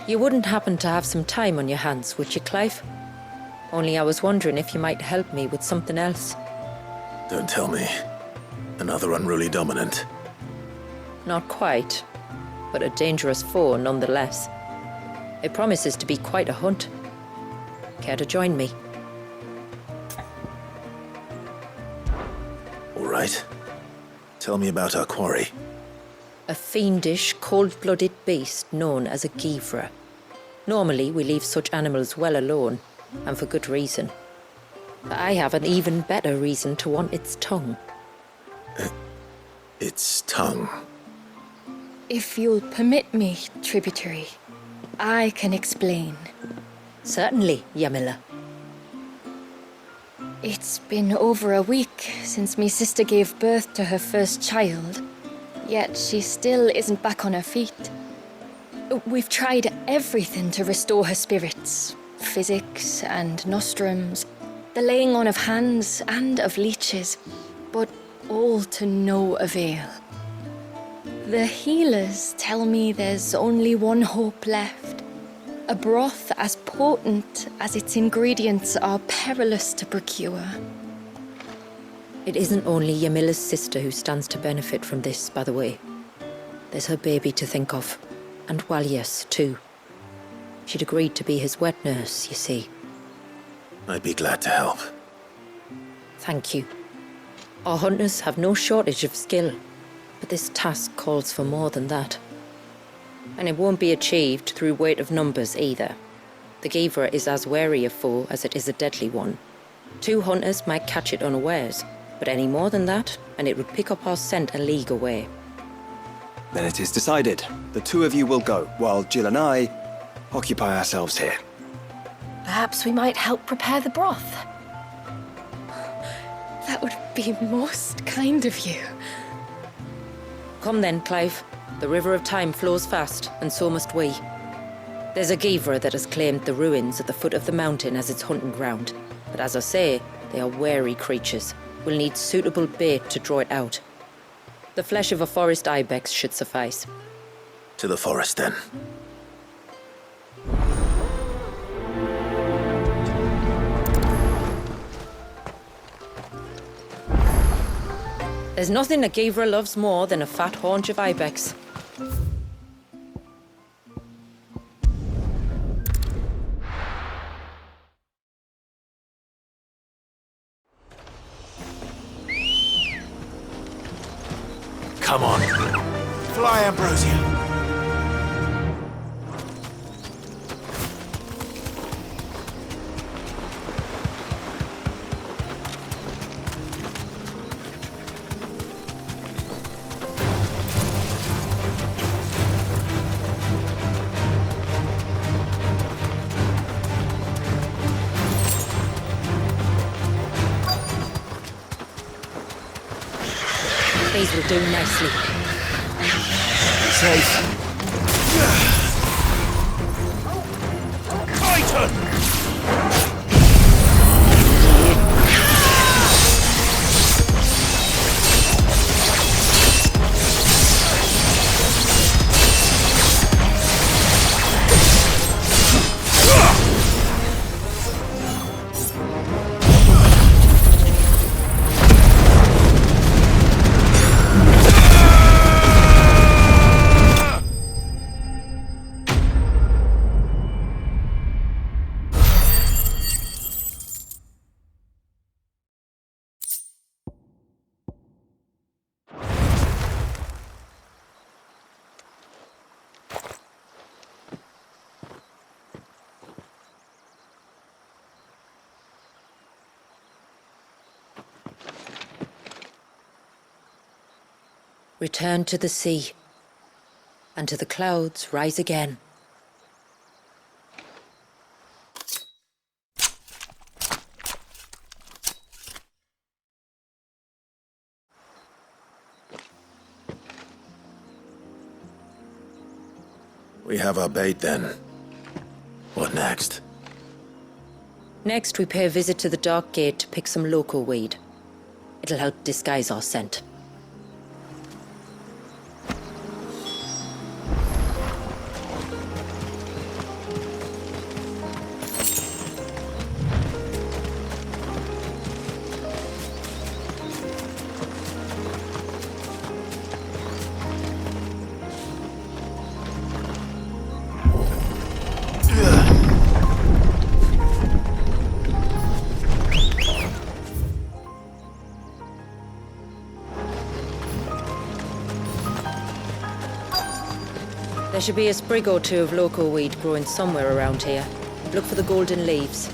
You wouldn't happen to have some time on your hands, would you, Clive? Only I was wondering if you might help me with something else. Don't tell me. Another unruly dominant. Not quite, but a dangerous foe nonetheless. It promises to be quite a hunt. Care to join me? All right. Tell me about our quarry. A fiendish, cold-blooded beast known as a Guivre. Normally, we leave such animals well alone, and for good reason. But I have an even better reason to want its tongue. Its tongue. If you'll permit me, tributary, I can explain. Certainly, Yamila. It's been over a week since me sister gave birth to her first child, yet she still isn't back on her feet. We've tried everything to restore her spirits. Physics and nostrums, the laying on of hands and of leeches, but all to no avail. The healers tell me there's only one hope left. A broth as potent as its ingredients are perilous to procure. It isn't only Yamila's sister who stands to benefit from this, by the way. There's her baby to think of, and Walias, too. She'd agreed to be his wet nurse, you see. I'd be glad to help. Thank you. Our hunters have no shortage of skill, but this task calls for more than that. And it won't be achieved through weight of numbers either. The Guivre is as wary a foe as it is a deadly one. 2 hunters might catch it unawares, but any more than that, and it would pick up our scent a league away. Then it is decided. The 2 of you will go, while Jill and I occupy ourselves here. Perhaps we might help prepare the broth. That would be most kind of you. Come then, Clive. The river of time flows fast, and so must we. There's a Guivre that has claimed the ruins at the foot of the mountain as its hunting ground. But as I say, they are wary creatures. We'll need suitable bait to draw it out. The flesh of a forest Ibex should suffice. To the forest, then. There's nothing a Guivre loves more than a fat haunch of Ibex. Come on. Fly, Ambrosia. These will do nicely. Safe. Titan! Return to the sea, and to the clouds rise again. We have our bait then. What next? Next, we pay a visit to the Dark Gate to pick some Loco weed. It'll help disguise our scent. There should be a sprig or two of loco weed growing somewhere around here. Look for the golden leaves.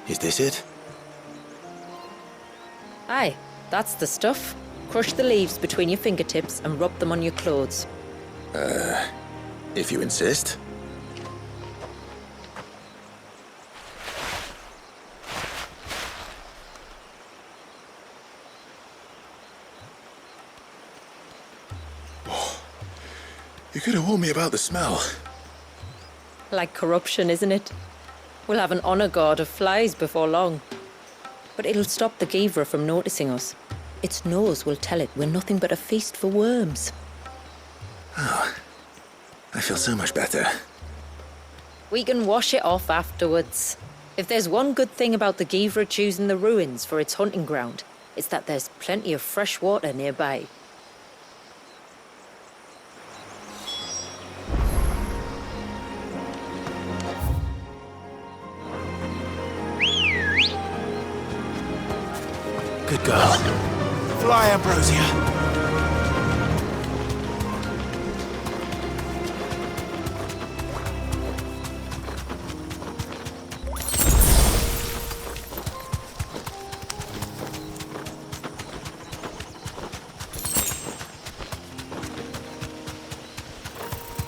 Is this it? Aye, that's the stuff. Crush the leaves between your fingertips and rub them on your clothes. If you insist. You could have warned me about the smell. Like corruption, isn't it? We'll have an honor guard of flies before long. But it'll stop the Guivre from noticing us. Its nose will tell it we're nothing but a feast for worms. I feel so much better. We can wash it off afterwards. If there's one good thing about the Guivre choosing the ruins for its hunting ground, it's that there's plenty of fresh water nearby. Good girl. Fly, Ambrosia.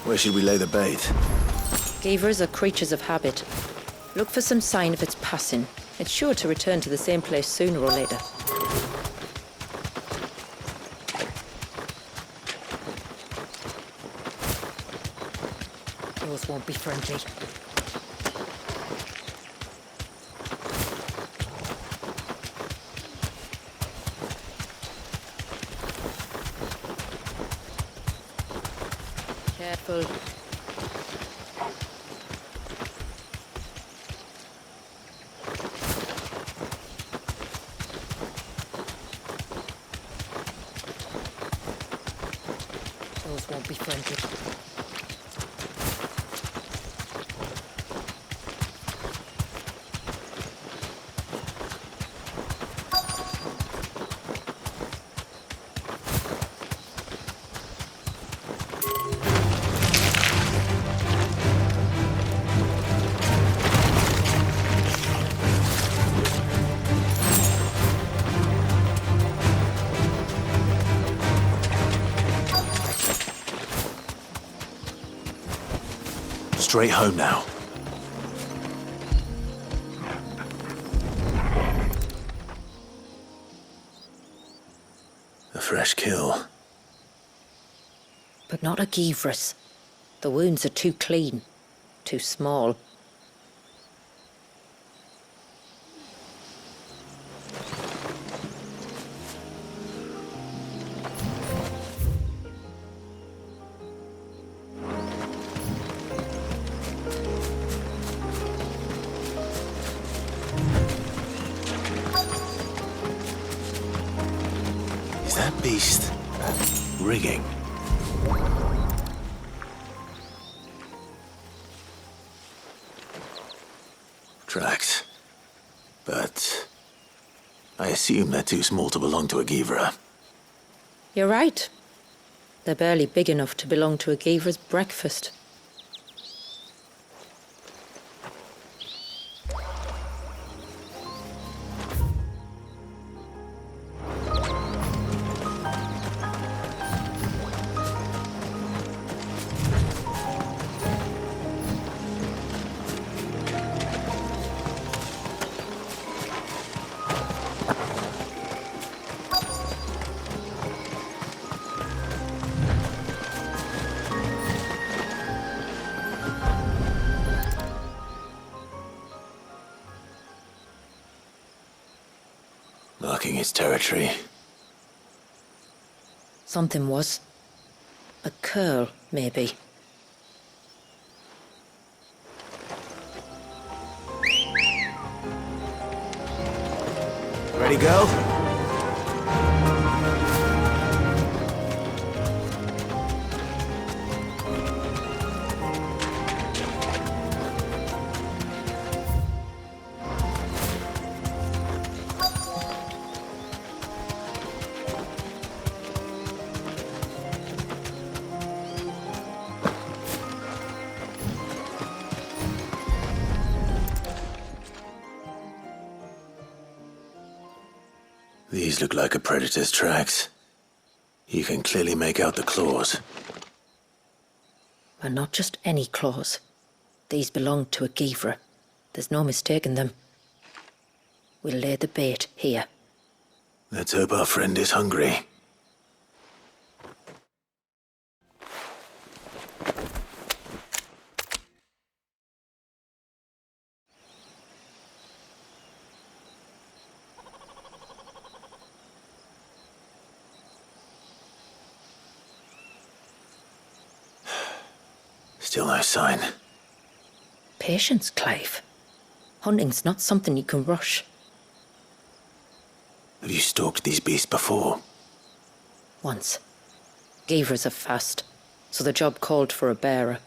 Where should we lay the bait? Guivres are creatures of habit. Look for some sign of its passing. It's sure to return to the same place sooner or later. Yours won't be friendly. Careful. Those won't be friendly. Straight home now. A fresh kill. But not a Guivre's. The wounds are too clean, too small. Is that beast rigging? Tracks. But I assume they're too small to belong to a Guivre. You're right. They're barely big enough to belong to a Guivre's breakfast. marking its territory. Something was. A curl, maybe. Ready, go? These look like a predator's tracks. You can clearly make out the claws. And not just any claws. These belong to a Guivre. There's no mistaking them. We'll lay the bait here. Let's hope our friend is hungry. Still no sign. Patience, Clive. Hunting's not something you can rush. Have you stalked these beasts before? Once. Guivres are fast, so the job called for a bearer.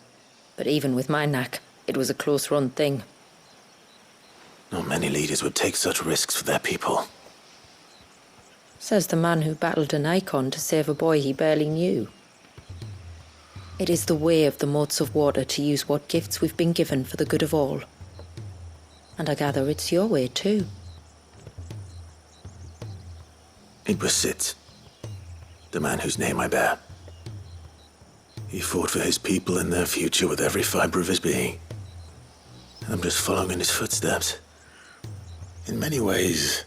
But even with my knack, it was a close-run thing. Not many leaders would take such risks for their people. Says the man who battled an icon to save a boy he barely knew. It is the way of the moats of water to use what gifts we've been given for the good of all. And I gather it's your way too. It was Sid, the man whose name I bear. He fought for his people and their future with every fiber of his being. And I'm just following in his footsteps. In many ways,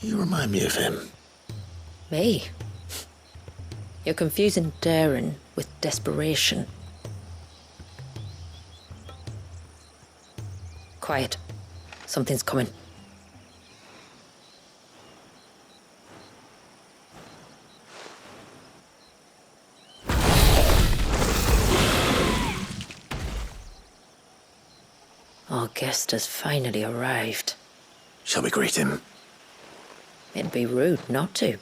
you remind me of him. Me? You're confusing daring with desperation. Quiet. Something's coming. Our guest has finally arrived. Shall we greet him? It'd be rude not to.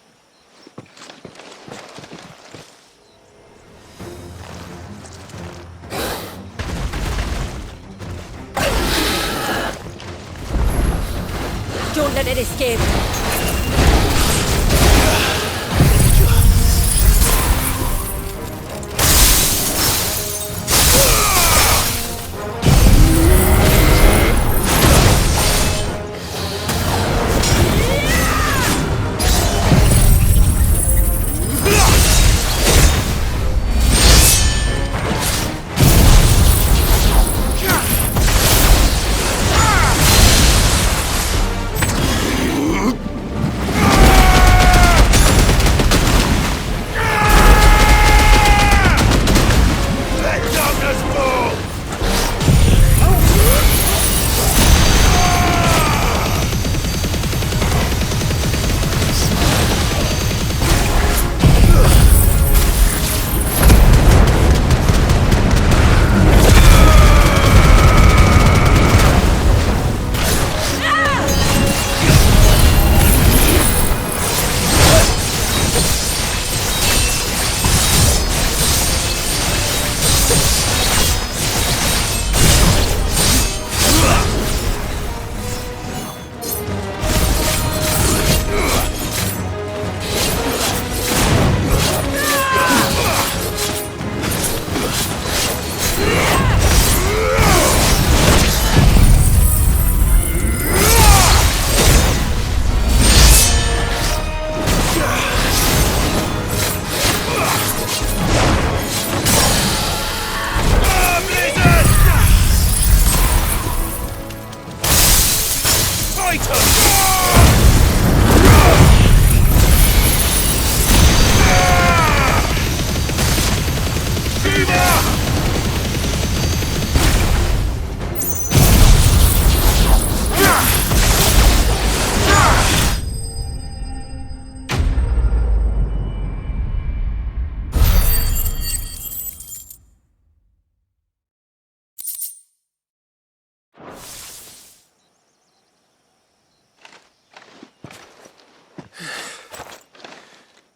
Don't let it escape.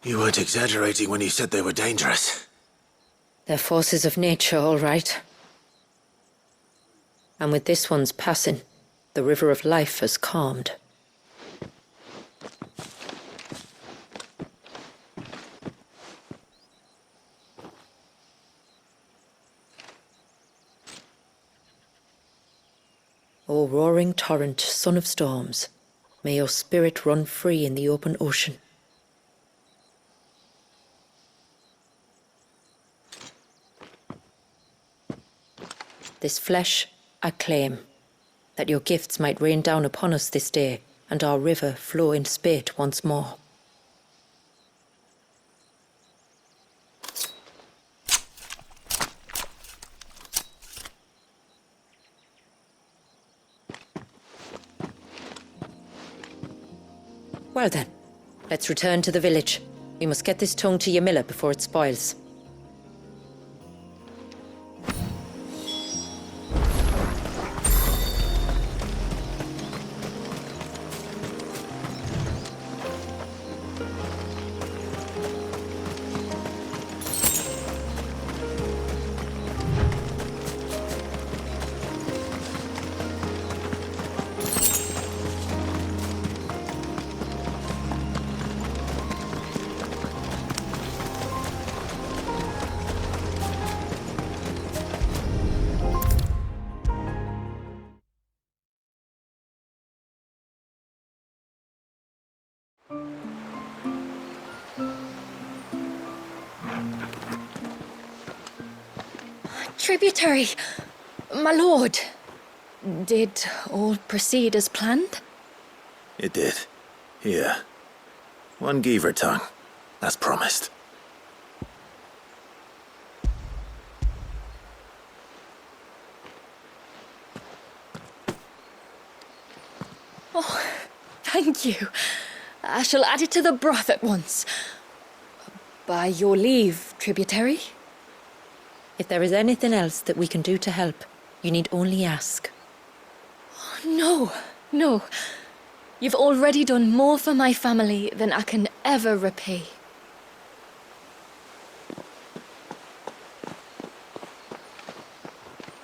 You weren't exaggerating when you said they were dangerous. They're forces of nature, all right. And with this one's passing, the river of life has calmed. O roaring torrent, son of storms, may your spirit run free in the open ocean. This flesh I claim, that your gifts might rain down upon us this day, and our river flow in spate once more. Well then, let's return to the village. We must get this tongue to Yamila before it spoils. Tributary, my lord. Did all proceed as planned? It did. Here. 1 Guivre tongue, as promised. Oh, thank you. I shall add it to the broth at once. By your leave, tributary. If there is anything else that we can do to help, you need only ask. No. You've already done more for my family than I can ever repay.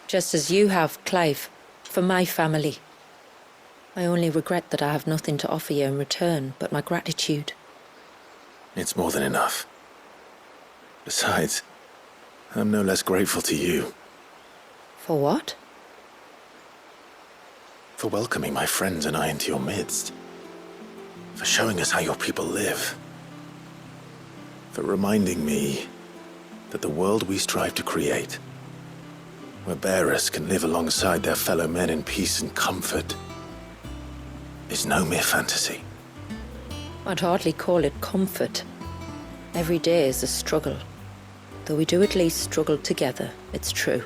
Just as you have, Clive, for my family. I only regret that I have nothing to offer you in return but my gratitude. It's more than enough. Besides, I'm no less grateful to you. For what? For welcoming my friends and I into your midst. For showing us how your people live. For reminding me that the world we strive to create, where bearers can live alongside their fellow men in peace and comfort, is no mere fantasy. I'd hardly call it comfort. Every day is a struggle. Though we do at least struggle together, it's true.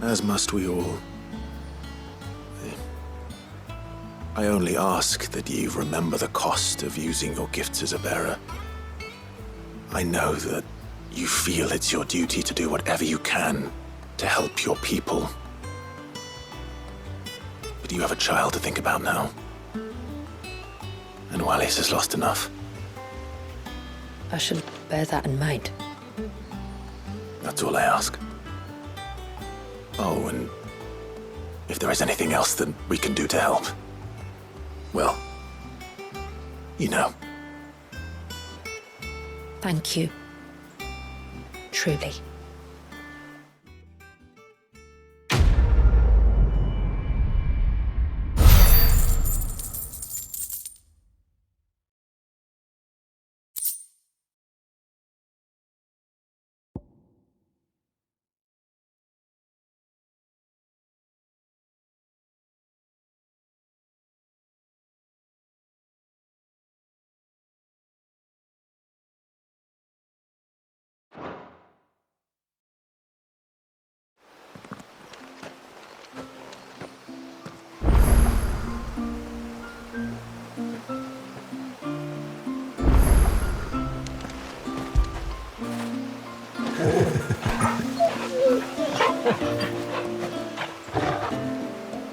As must we all. I only ask that you remember the cost of using your gifts as a bearer. I know that you feel it's your duty to do whatever you can to help your people. But you have a child to think about now. And Wallis has lost enough. I shall bear that in mind. That's all I ask. Oh, and if there is anything else that we can do to help, well, you know. Thank you. Truly.